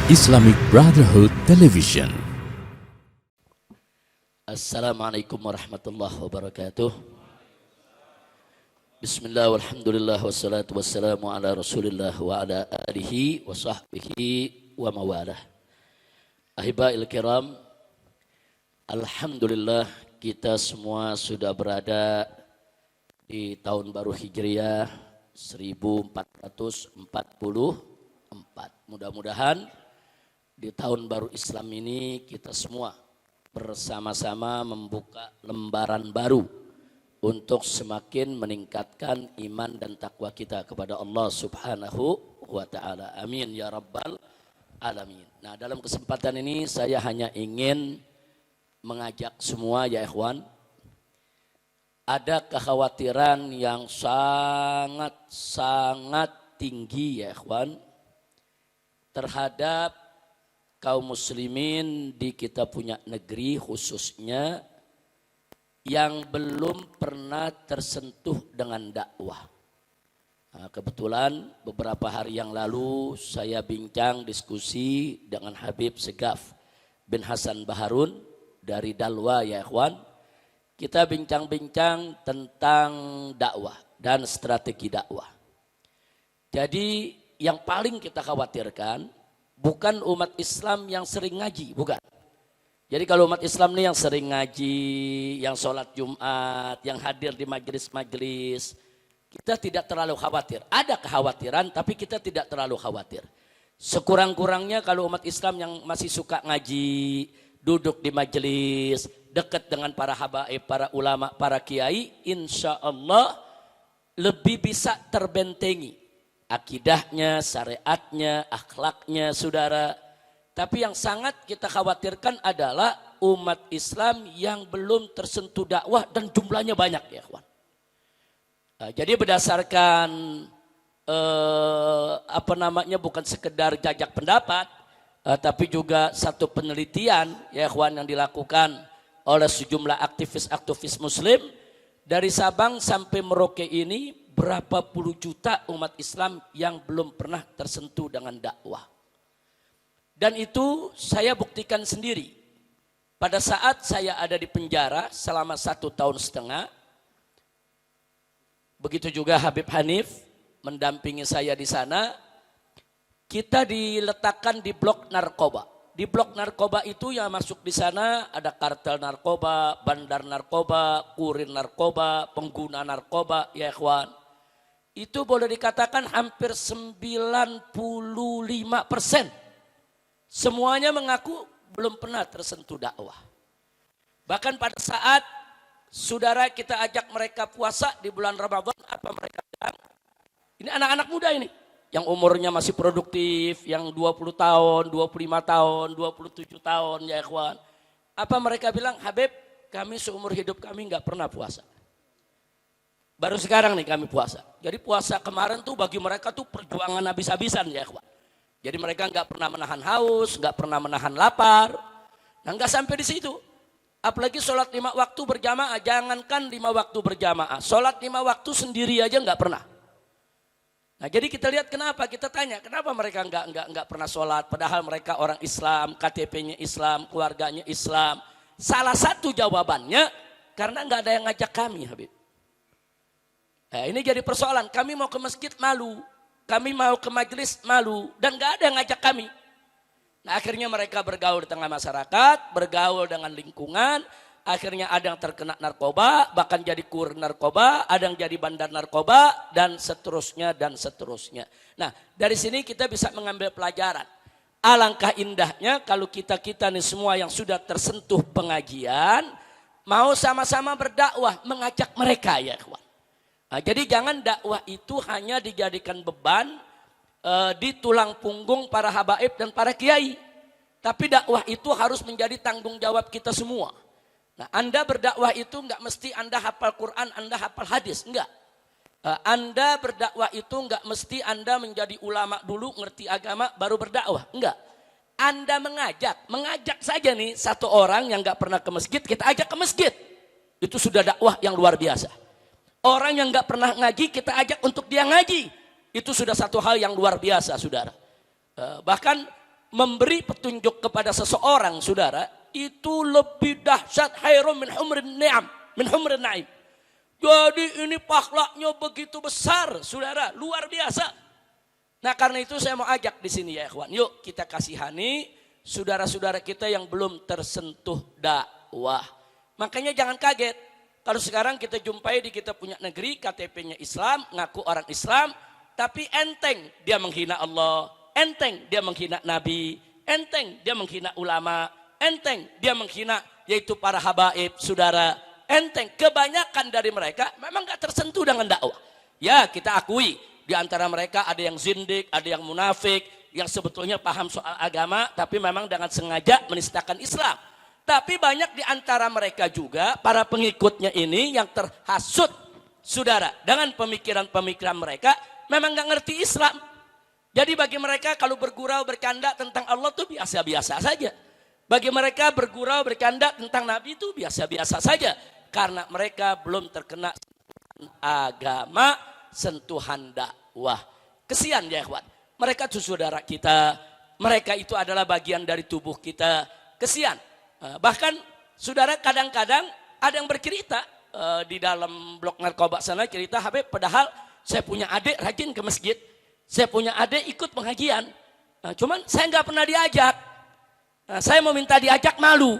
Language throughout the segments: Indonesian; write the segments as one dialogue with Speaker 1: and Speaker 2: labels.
Speaker 1: Islamic Brotherhood Television.
Speaker 2: Assalamualaikum warahmatullahi wabarakatuh. Bismillah walhamdulillah wassalatu wassalamu ala rasulillah wa ala alihi wa sahbihi wa mawalah. Ahibail kiram, alhamdulillah kita semua sudah berada di tahun baru Hijriah 1444. Mudah-mudahan di tahun baru Islam ini kita semua bersama-sama membuka lembaran baru untuk semakin meningkatkan iman dan takwa kita kepada Allah Subhanahu wa ta'ala. Amin ya rabbal alamin. Nah, dalam kesempatan ini saya hanya ingin mengajak semua ya ikhwan, ada kekhawatiran yang sangat tinggi ya ikhwan terhadap kaum muslimin di kita punya negeri khususnya yang belum pernah tersentuh dengan dakwah. Nah, kebetulan beberapa hari yang lalu saya bincang diskusi dengan Habib Segaf bin Hasan Baharun dari Dalwa ya ikhwan. Kita bincang-bincang tentang dakwah dan strategi dakwah. Jadi yang paling kita khawatirkan bukan umat Islam yang sering ngaji, bukan. Jadi kalau umat Islam ini yang sering ngaji, yang sholat Jumat, yang hadir di majelis-majelis, kita tidak terlalu khawatir. Ada kekhawatiran tapi kita tidak terlalu khawatir. Sekurang-kurangnya kalau umat Islam yang masih suka ngaji, duduk di majelis, dekat dengan para habaib, para ulama, para kiai, insya Allah lebih bisa terbentengi akidahnya, syariatnya, akhlaknya saudara. Tapi yang sangat kita khawatirkan adalah umat Islam yang belum tersentuh dakwah dan jumlahnya banyak ya kawan. Jadi berdasarkan bukan sekedar jajak pendapat, tapi juga satu penelitian ya kawan yang dilakukan oleh sejumlah aktivis muslim dari Sabang sampai Merauke ini, berapa puluh juta umat Islam yang belum pernah tersentuh dengan dakwah. Dan itu saya buktikan sendiri. Pada saat saya ada di penjara selama 1,5 tahun, begitu juga Habib Hanif mendampingi saya di sana, kita diletakkan di blok narkoba. Di blok narkoba itu yang masuk di sana ada kartel narkoba, bandar narkoba, kurir narkoba, pengguna narkoba, ya ikhwan. Itu boleh dikatakan hampir 95%. Semuanya mengaku belum pernah tersentuh dakwah. Bahkan pada saat saudara kita ajak mereka puasa di bulan Ramadan, apa mereka bilang? Ini anak-anak muda ini. Yang umurnya masih produktif, yang 20 tahun, 25 tahun, 27 tahun ya ikhwan. Apa mereka bilang? Habib, kami seumur hidup kami nggak pernah puasa. Baru sekarang nih kami puasa. Jadi puasa kemarin tuh bagi mereka tuh perjuangan habis-habisan ya ikhwan. Jadi mereka nggak pernah menahan haus, nggak pernah menahan lapar. Nah nggak sampai di situ. Apalagi sholat 5 waktu berjamaah, jangankan 5 waktu berjamaah, sholat 5 waktu sendiri aja nggak pernah. Nah jadi kita lihat kenapa, kita tanya kenapa mereka nggak pernah sholat, padahal mereka orang Islam, KTP-nya Islam, keluarganya Islam. Salah satu jawabannya karena nggak ada yang ngajak kami Habib. Nah, ini jadi persoalan, kami mau ke masjid malu, kami mau ke majelis malu, dan gak ada yang ngajak kami. Nah akhirnya mereka bergaul di tengah masyarakat, bergaul dengan lingkungan, akhirnya ada yang terkena narkoba, bahkan jadi kurir narkoba, ada yang jadi bandar narkoba, dan seterusnya, dan seterusnya. Nah dari sini kita bisa mengambil pelajaran. Alangkah indahnya kalau kita nih semua yang sudah tersentuh pengajian, mau sama-sama berdakwah, mengajak mereka ya kawan. Nah, jadi jangan dakwah itu hanya dijadikan beban di tulang punggung para habaib dan para kiai. Tapi dakwah itu harus menjadi tanggung jawab kita semua. Nah, Anda berdakwah itu enggak mesti Anda hafal Quran, Anda hafal hadis, enggak. Anda berdakwah itu enggak mesti Anda menjadi ulama dulu, ngerti agama, baru berdakwah, enggak. Anda mengajak saja nih satu orang yang enggak pernah ke masjid, kita ajak ke masjid. Itu sudah dakwah yang luar biasa. Orang yang nggak pernah ngaji kita ajak untuk dia ngaji. Itu sudah satu hal yang luar biasa saudara. Bahkan memberi petunjuk kepada seseorang, saudara, itu lebih dahsyat, khairum min humrin ni'am, min humrin na'im. Jadi ini pahalanya begitu besar, saudara, luar biasa. Nah, karena itu saya mau ajak di sini ya, ikhwan. Yuk kita kasihani saudara-saudara kita yang belum tersentuh dakwah. Makanya jangan kaget kalau sekarang kita jumpai di kita punya negeri KTP-nya Islam, ngaku orang Islam, tapi enteng dia menghina Allah, enteng dia menghina Nabi, enteng dia menghina ulama, enteng dia menghina yaitu para habaib, saudara. Enteng, kebanyakan dari mereka memang gak tersentuh dengan dakwah. Ya, kita akui di antara mereka ada yang zindik, ada yang munafik, yang sebetulnya paham soal agama tapi memang dengan sengaja menistakan Islam. Tapi banyak di antara mereka juga para pengikutnya ini yang terhasut, saudara, dengan pemikiran-pemikiran mereka memang gak ngerti Islam. Jadi bagi mereka kalau bergurau bercanda tentang Allah itu biasa-biasa saja. Bagi mereka bergurau bercanda tentang Nabi itu biasa-biasa saja. Karena mereka belum terkena agama, sentuhan dakwah. Kesian ya ikhwan. Mereka itu saudara kita. Mereka itu adalah bagian dari tubuh kita. Kesian. Bahkan saudara kadang-kadang ada yang bercerita di dalam blok narkoba sana cerita, Habib, padahal saya punya adik rajin ke masjid. Saya punya adik ikut pengajian. Cuman saya nggak pernah diajak. Saya mau minta diajak malu.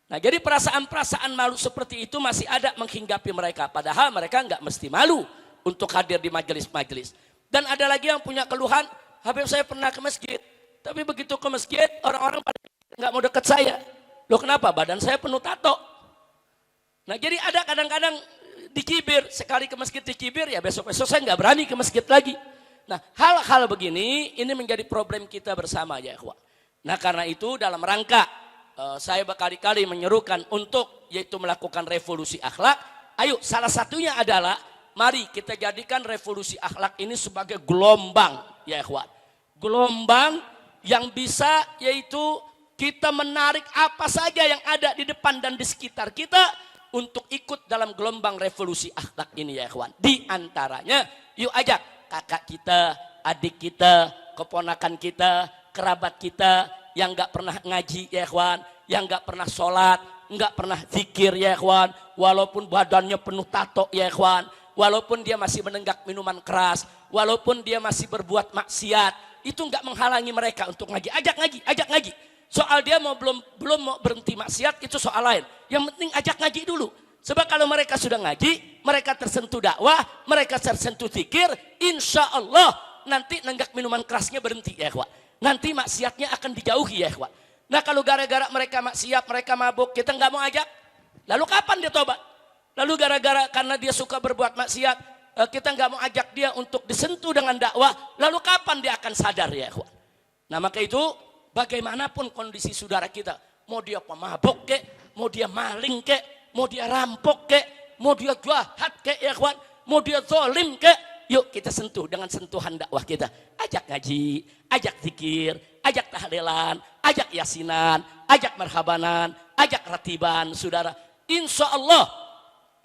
Speaker 2: Nah, jadi perasaan-perasaan malu seperti itu masih ada menghinggapi mereka. Padahal mereka nggak mesti malu untuk hadir di majelis-majelis. Dan ada lagi yang punya keluhan, Habib saya pernah ke masjid. Tapi begitu ke masjid, orang-orang pada nggak mau deket saya. Loh kenapa? Badan saya penuh tato. Nah, jadi ada kadang-kadang dicibir. Sekali ke masjid dicibir, ya besok-besok saya nggak berani ke masjid lagi. Nah, hal-hal begini ini menjadi problem kita bersama ya ikhwah. Nah, karena itu dalam rangka saya berkali-kali menyerukan untuk yaitu melakukan revolusi akhlak. Ayo, salah satunya adalah mari kita jadikan revolusi akhlak ini sebagai gelombang ya ikhwah. Gelombang yang bisa yaitu kita menarik apa saja yang ada di depan dan di sekitar kita untuk ikut dalam gelombang revolusi akhlak ini ya ikhwan. Di antaranya yuk ajak kakak kita, adik kita, keponakan kita, kerabat kita yang gak pernah ngaji ya ikhwan, yang gak pernah sholat, gak pernah zikir ya ikhwan, walaupun badannya penuh tato ya ikhwan, walaupun dia masih menenggak minuman keras, walaupun dia masih berbuat maksiat, itu gak menghalangi mereka untuk ngaji. Ajak ngaji, ajak ngaji. Soal dia belum mau berhenti maksiat itu soal lain. Yang penting ajak ngaji dulu. Sebab kalau mereka sudah ngaji, mereka tersentuh dakwah, mereka tersentuh zikir, insya Allah nanti nenggak minuman kerasnya berhenti ya ikhwan. Nanti maksiatnya akan dijauhi ya ikhwan. Nah kalau gara-gara mereka maksiat, mereka mabuk, kita nggak mau ajak, lalu kapan dia tobat? Lalu gara-gara karena dia suka berbuat maksiat, kita nggak mau ajak dia untuk disentuh dengan dakwah, lalu kapan dia akan sadar ya ikhwan? Nah maka itu bagaimanapun kondisi saudara kita, mau dia pemabuk kek, mau dia maling kek, mau dia rampok kek, mau dia jahat kek ya ikhwan, mau dia zalim kek, yuk kita sentuh dengan sentuhan dakwah kita. Ajak ngaji, ajak zikir, ajak tahlilan, ajak yasinan, ajak marhabanan, ajak ratiban, saudara. Insya Allah,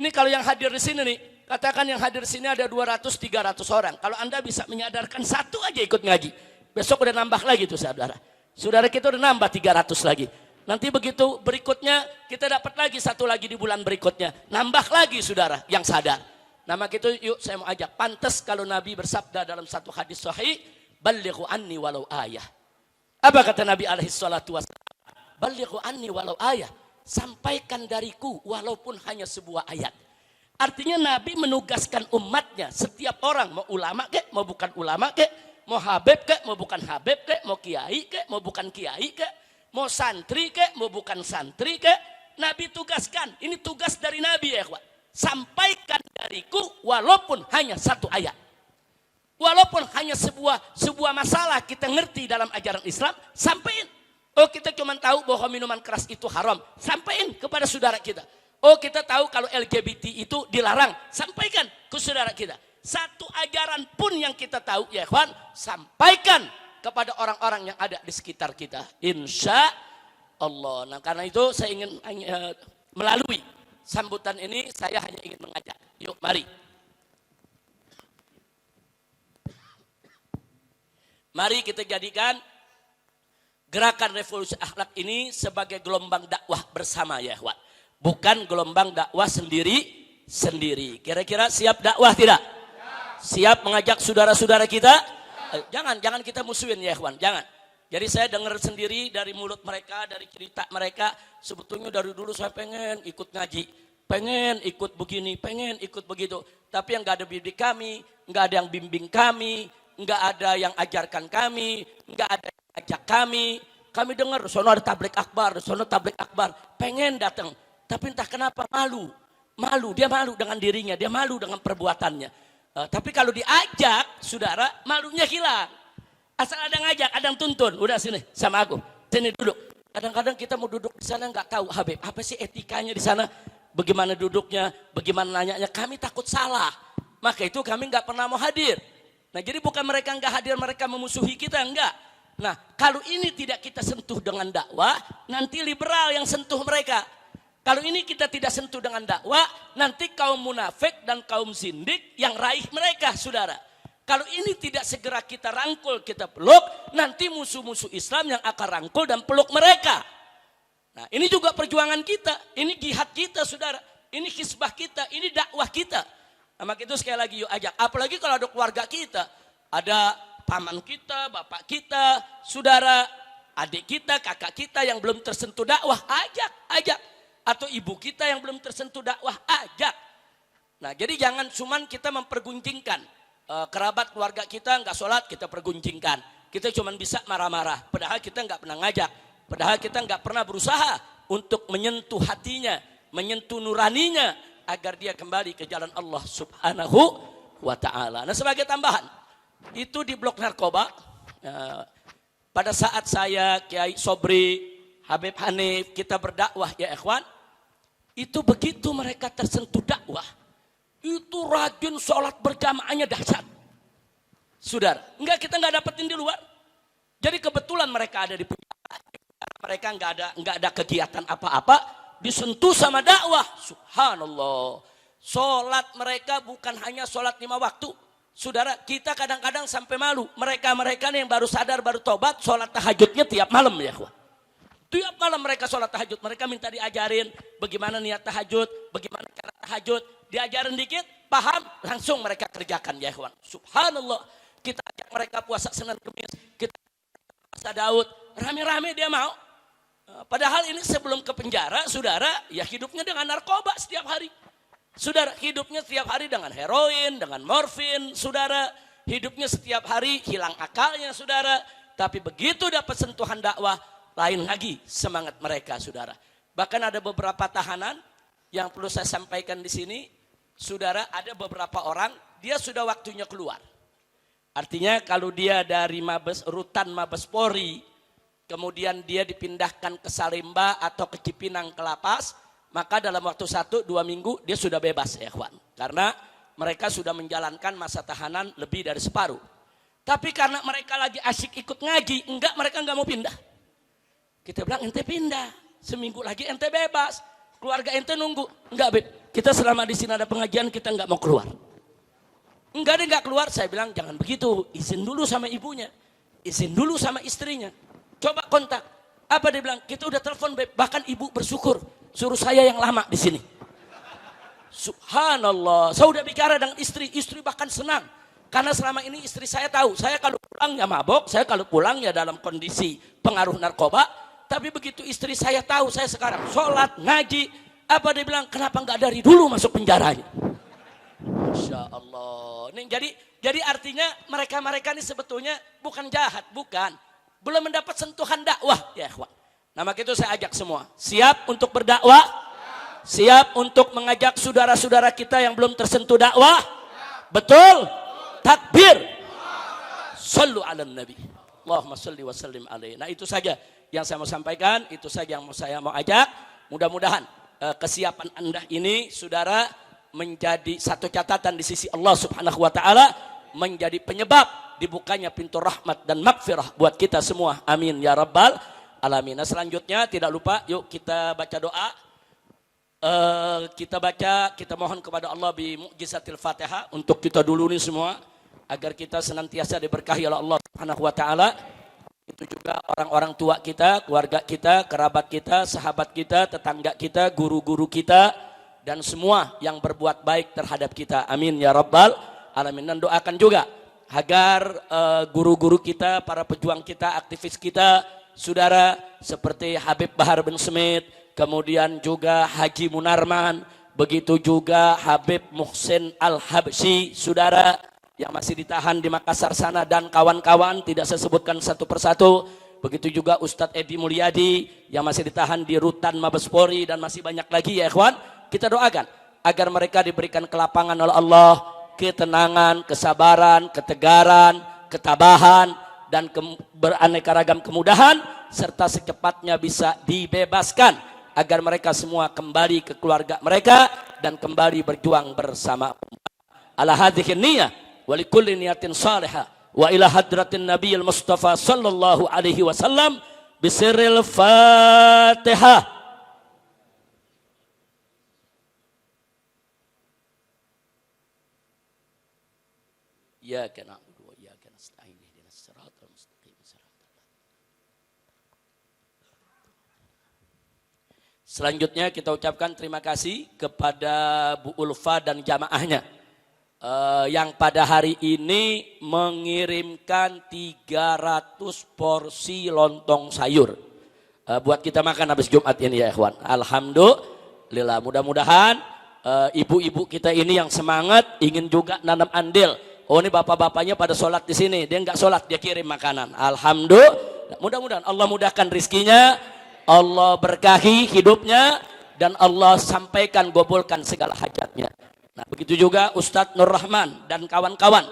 Speaker 2: ini kalau yang hadir di sini nih, katakan yang hadir di sini ada 200-300 orang. Kalau Anda bisa menyadarkan satu aja ikut ngaji, besok udah nambah lagi tuh saudara. Saudara kita udah nambah 300 lagi. Nanti begitu berikutnya kita dapat lagi satu lagi di bulan berikutnya. Nambah lagi saudara yang sadar. Nah maka itu yuk saya mau ajak. Pantas kalau Nabi bersabda dalam satu hadis sahih, balighu anni walau ayah. Apa kata Nabi alaihi salatu wassalam? Balighu anni walau ayah. Sampaikan dariku walaupun hanya sebuah ayat. Artinya Nabi menugaskan umatnya, setiap orang, mau ulama kek, mau bukan ulama kek, mau habib kek, mau bukan habib kek, mau kiai kek, mau bukan kiai kek, mau santri kek, mau bukan santri kek, Nabi tugaskan. Ini tugas dari Nabi ya ikhwan. Sampaikan dariku walaupun hanya satu ayat. Walaupun hanya sebuah masalah kita ngerti dalam ajaran Islam, sampaikan. Oh kita cuma tahu bahwa minuman keras itu haram, sampaikan kepada saudara kita. Oh kita tahu kalau LGBT itu dilarang, sampaikan ke saudara kita. Satu ajaran pun yang kita tahu ya ikhwan, sampaikan kepada orang-orang yang ada di sekitar kita. Insya Allah. Nah karena itu saya ingin melalui sambutan ini saya hanya ingin mengajak. Yuk mari. Mari kita jadikan gerakan revolusi akhlak ini sebagai gelombang dakwah bersama ya ikhwan. Bukan gelombang dakwah sendiri. Kira-kira siap dakwah tidak? Siap mengajak saudara-saudara kita? Jangan kita musuhin ya ikhwan, jangan. Jadi saya dengar sendiri dari mulut mereka, dari cerita mereka, sebetulnya dari dulu saya pengen ikut ngaji, pengen ikut begini, pengen ikut begitu. Tapi yang gak ada bimbing kami, gak ada yang bimbing kami, gak ada yang ajarkan kami, gak ada yang ajak kami. Kami dengar, sono ada tablik akbar, sono tablik akbar, pengen datang. Tapi entah kenapa malu, dia malu dengan dirinya, dia malu dengan perbuatannya. Tapi kalau diajak, saudara, malunya hilang. Asal ada ngajak, ada yang tuntun, udah sini sama aku, sini duduk. Kadang-kadang kita mau duduk di sana nggak tahu, Habib, apa sih etikanya di sana? Bagaimana duduknya, bagaimana nanyanya? Kami takut salah, maka itu kami nggak pernah mau hadir. Nah, jadi bukan mereka nggak hadir, mereka memusuhi kita, enggak. Nah, kalau ini tidak kita sentuh dengan dakwah, nanti liberal yang sentuh mereka. Kalau ini kita tidak sentuh dengan dakwah, nanti kaum munafik dan kaum zindik yang raih mereka, saudara. Kalau ini tidak segera kita rangkul, kita peluk, nanti musuh-musuh Islam yang akan rangkul dan peluk mereka. Nah, ini juga perjuangan kita, ini jihad kita, saudara. Ini hisbah kita, ini dakwah kita. Nah, maka itu sekali lagi yuk ajak. Apalagi kalau ada keluarga kita, ada paman kita, bapak kita, saudara, adik kita, kakak kita yang belum tersentuh dakwah, ajak. Atau ibu kita yang belum tersentuh dakwah, ajak. Nah, jadi jangan cuman kita mempergunjingkan. Kerabat keluarga kita nggak sholat, kita pergunjingkan. Kita cuman bisa marah-marah. Padahal kita nggak pernah ngajak. Padahal kita nggak pernah berusaha untuk menyentuh hatinya, menyentuh nuraninya, agar dia kembali ke jalan Allah Subhanahu wa ta'ala. Nah, sebagai tambahan, itu di blok narkoba, pada saat saya, Kiai Sobri, Habib Hanif, kita berdakwah ya ikhwan, itu begitu mereka tersentuh dakwah, itu rajin sholat berjamaahnya dahsyat. Saudara, kita nggak dapetin di luar. Jadi kebetulan mereka ada di penjara, mereka nggak ada kegiatan apa-apa, disentuh sama dakwah. Subhanallah. Sholat mereka bukan hanya sholat 5 waktu. Saudara, kita kadang-kadang sampai malu. Mereka yang baru sadar, baru tobat, sholat tahajudnya tiap malam ya ikhwan. Tiap malam mereka sholat tahajud, mereka minta diajarin bagaimana niat tahajud, bagaimana cara tahajud, diajarin dikit, paham, langsung mereka kerjakan ya ikhwan. Subhanallah, kita ajak mereka puasa Senin Kamis, kita puasa Daud, rame-rame dia mau. Padahal ini sebelum ke penjara, saudara, ya hidupnya dengan narkoba setiap hari. Saudara, hidupnya setiap hari dengan heroin, dengan morfin, saudara, hidupnya setiap hari hilang akalnya, saudara. Tapi begitu dapat sentuhan dakwah, lain lagi semangat mereka, saudara. Bahkan ada beberapa tahanan yang perlu saya sampaikan di sini, saudara, ada beberapa orang dia sudah waktunya keluar. Artinya kalau dia dari rutan Mabes Polri, kemudian dia dipindahkan ke Salemba atau ke Cipinang ke lapas, maka dalam waktu 1-2 minggu dia sudah bebas ya ikhwan. Karena mereka sudah menjalankan masa tahanan lebih dari separuh. Tapi karena mereka lagi asyik ikut ngaji, mereka enggak mau pindah. Kita bilang ente pindah, seminggu lagi ente bebas, keluarga ente nunggu. Enggak, Beb, kita selama di sini ada pengajian kita enggak mau keluar. Dia enggak keluar. Saya bilang jangan begitu, izin dulu sama ibunya, izin dulu sama istrinya, coba kontak. Apa dia bilang? Kita udah telepon, Beb, bahkan ibu bersyukur suruh saya yang lama di sini. Subhanallah, saya udah bicara dengan istri bahkan senang. Karena selama ini istri saya tahu, saya kalau pulang ya mabok, saya kalau pulang ya dalam kondisi pengaruh narkoba. Tapi begitu istri saya tahu saya sekarang sholat, ngaji, apa dia bilang? Kenapa nggak dari dulu masuk penjaranya? Masya Allah. Ini jadi artinya mereka ini sebetulnya bukan jahat, bukan. Belum mendapat sentuhan dakwah ya ikhwan. Nah, maka itu saya ajak semua, siap untuk berdakwah, siap untuk mengajak saudara-saudara kita yang belum tersentuh dakwah. Betul? Takbir. Sallu ala nabi. Allahumma salli wa sallim alaihi. Nah, itu saja yang saya mau sampaikan, itu saja yang saya mau ajak. Mudah-mudahan kesiapan Anda ini, saudara, menjadi satu catatan di sisi Allah Subhanahu wa ta'ala, menjadi penyebab dibukanya pintu rahmat dan magfirah buat kita semua. Amin ya rabbal alamin. Nah, selanjutnya tidak lupa, yuk kita baca doa. Kita mohon kepada Allah bi mu'jizatil Fatihah untuk kita dulu nih semua, agar kita senantiasa diberkahi oleh Allah Subhanahu wa ta'ala. Itu juga orang-orang tua kita, keluarga kita, kerabat kita, sahabat kita, tetangga kita, guru-guru kita, dan semua yang berbuat baik terhadap kita. Amin ya rabbal alamin. Dan doakan juga agar guru-guru kita, para pejuang kita, aktivis kita, saudara seperti Habib Bahar bin Smith, kemudian juga Haji Munarman, begitu juga Habib Muhsin Al-Habsyi, saudara yang masih ditahan di Makassar sana, dan kawan-kawan tidak saya sebutkan satu persatu. Begitu juga Ustadz Edi Mulyadi yang masih ditahan di Rutan Mabes Polri, dan masih banyak lagi ya ikhwan. Kita doakan agar mereka diberikan kelapangan oleh Allah, ketenangan, kesabaran, ketegaran, ketabahan, dan beraneka ragam kemudahan, serta secepatnya bisa dibebaskan agar mereka semua kembali ke keluarga mereka dan kembali berjuang bersama umat. Ala hadhihi niyah wa likulli niyatin salihah wa ila hadratin nabiyil mustafa sallallahu alaihi wasallam bisirril fatihah. Iyyaka na'budu wa iyyaka nasta'in ihdinas siratal mustaqim. Selanjutnya kita ucapkan terima kasih kepada Bu Ulfa dan jamaahnya yang pada hari ini mengirimkan 300 porsi lontong sayur buat kita makan habis Jumat ini ya ikhwan. Alhamdulillah, mudah-mudahan ibu-ibu kita ini yang semangat ingin juga nanam andil. Oh, ini bapak-bapaknya pada sholat di sini, dia nggak sholat, dia kirim makanan. Alhamdulillah, mudah-mudahan Allah mudahkan rizkinya, Allah berkahi hidupnya, dan Allah sampaikan gobulkan segala hajatnya. Nah, begitu juga Ustadz Nur Rahman dan kawan-kawan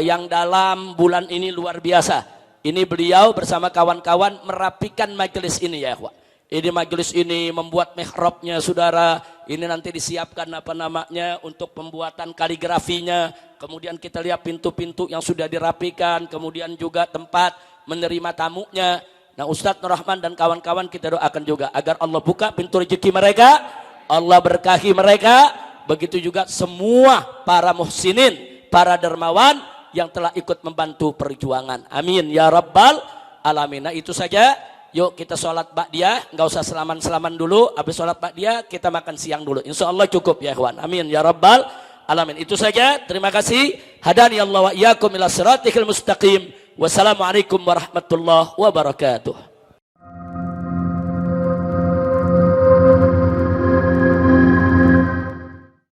Speaker 2: yang dalam bulan ini luar biasa. Ini beliau bersama kawan-kawan merapikan majelis ini ya ikhwan. Ini majelis ini membuat mihrabnya saudara, ini nanti disiapkan apa namanya untuk pembuatan kaligrafinya, kemudian kita lihat pintu-pintu yang sudah dirapikan, kemudian juga tempat menerima tamunya. Nah, Ustadz Nur Rahman dan kawan-kawan kita doakan juga agar Allah buka pintu rezeki mereka, Allah berkahi mereka, begitu juga semua para muhsinin, para dermawan yang telah ikut membantu perjuangan. Amin ya rabbal alamin. Nah, itu saja. Yuk kita sholat ba'diyah, nggak usah selaman-selaman dulu. Habis sholat ba'diyah kita makan siang dulu. Insya Allah cukup ya ikhwan. Amin ya rabbal alamin. Itu saja. Terima kasih. Hadani Allah wa iyyakum ila siratikal mustaqim. Wassalamualaikum warahmatullahi wabarakatuh.